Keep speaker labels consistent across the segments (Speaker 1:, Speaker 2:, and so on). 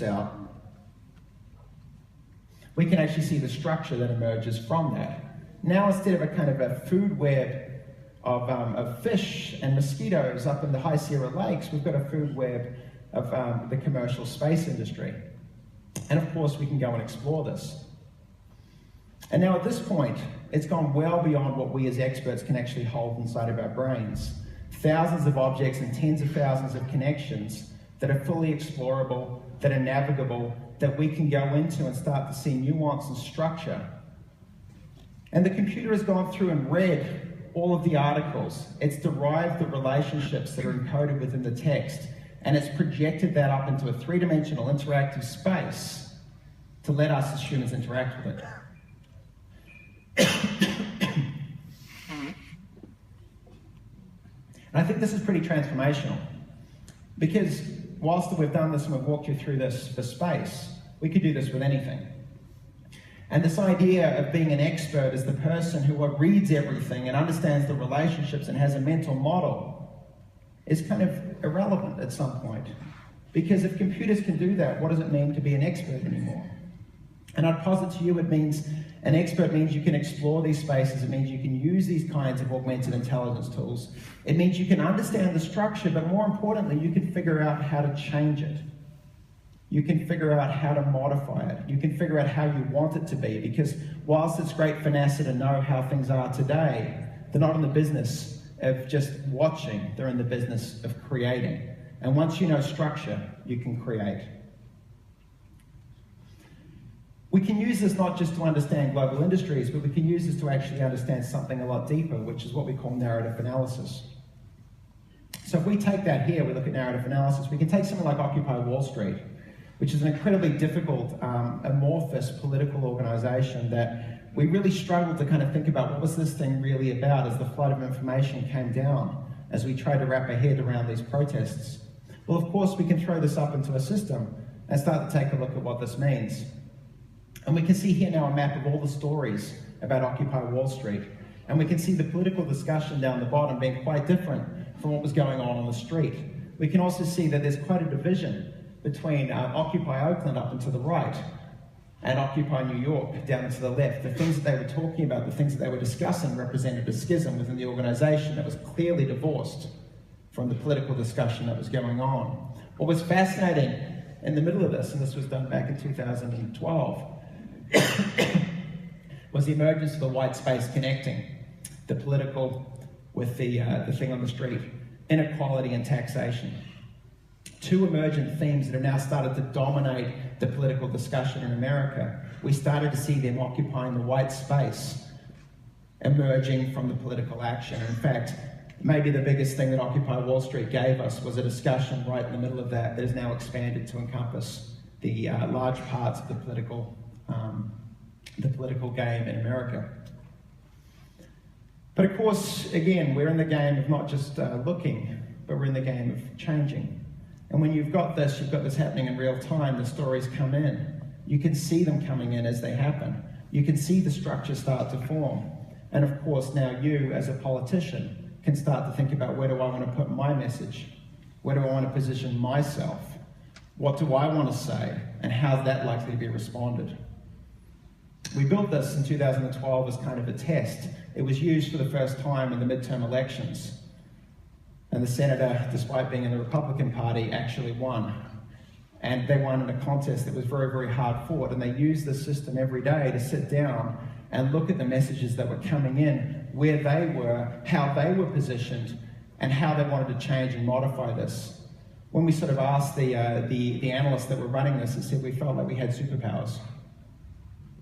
Speaker 1: this out, we can actually see the structure that emerges from that. Now, instead of a kind of a food web of fish and mosquitoes up in the high Sierra Lakes, we've got a food web of the commercial space industry. And of course, we can go and explore this. And now at this point, it's gone well beyond what we as experts can actually hold inside of our brains. Thousands of objects and tens of thousands of connections that are fully explorable, that are navigable, that we can go into and start to see nuance and structure. And the computer has gone through and read all of the articles. It's derived the relationships that are encoded within the text, and it's projected that up into a three-dimensional interactive space to let us as humans interact with it. And I think this is pretty transformational, because whilst we've done this and we've walked you through this for space, we could do this with anything. And this idea of being an expert as the person who reads everything and understands the relationships and has a mental model is kind of irrelevant at some point. Because if computers can do that, what does it mean to be an expert anymore? And I'd posit to you, it means an expert means you can explore these spaces. It means you can use these kinds of augmented intelligence tools. It means you can understand the structure, but more importantly, you can figure out how to change it. You can figure out how to modify it. You can figure out how you want it to be, because whilst it's great for NASA to know how things are today, they're not in the business of just watching, they're in the business of creating. And once you know structure, you can create. We can use this not just to understand global industries, but we can use this to actually understand something a lot deeper, which is what we call narrative analysis. So if we take that here, we look at narrative analysis, we can take something like Occupy Wall Street, which is an incredibly difficult, amorphous political organization that we really struggled to kind of think about what was this thing really about as the flood of information came down, as we tried to wrap our head around these protests. Well, of course, we can throw this up into a system and start to take a look at what this means. And we can see here now a map of all the stories about Occupy Wall Street. And we can see the political discussion down the bottom being quite different from what was going on the street. We can also see that there's quite a division between Occupy Oakland up and to the right and Occupy New York down and to the left. The things that they were talking about, the things that they were discussing represented a schism within the organization that was clearly divorced from the political discussion that was going on. What was fascinating in the middle of this, and this was done back in 2012, was the emergence of the white space connecting the political with the thing on the street, inequality and taxation. Two emergent themes that have now started to dominate the political discussion in America. We started to see them occupying the white space, emerging from the political action. And in fact, maybe the biggest thing that Occupy Wall Street gave us was a discussion right in the middle of that has now expanded to encompass the large parts of the political game in America. But of course, again, we're in the game of not just looking, but we're in the game of changing. And when you've got this happening in real time, the stories come in. You can see them coming in as they happen. You can see the structure start to form. And of course, now you, as a politician, can start to think about, where do I want to put my message? Where do I want to position myself? What do I want to say? And how's that likely to be responded? We built this in 2012 as kind of a test. It was used for the first time in the midterm elections. And the senator, despite being in the Republican Party, actually won. And they won in a contest that was very, very hard fought. And they used the system every day to sit down and look at the messages that were coming in, where they were, how they were positioned, and how they wanted to change and modify this. When we sort of asked the analysts that were running this, it said we felt like we had superpowers.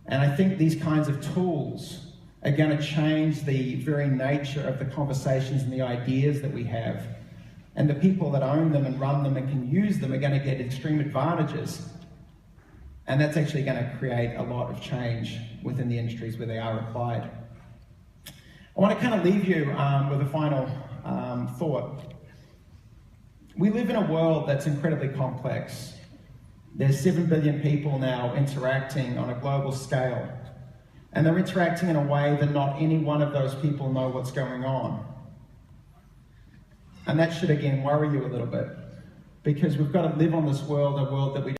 Speaker 1: And I think these kinds of tools are going to change the very nature of the conversations and the ideas that we have. And the people that own them and run them and can use them are going to get extreme advantages. And that's actually going to create a lot of change within the industries where they are applied. I want to kind of leave you with a final thought. We live in a world that's incredibly complex. There's 7 billion people now interacting on a global scale. And they're interacting in a way that not any one of those people know what's going on. And that should, again, worry you a little bit. Because we've got to live on this world, a world that we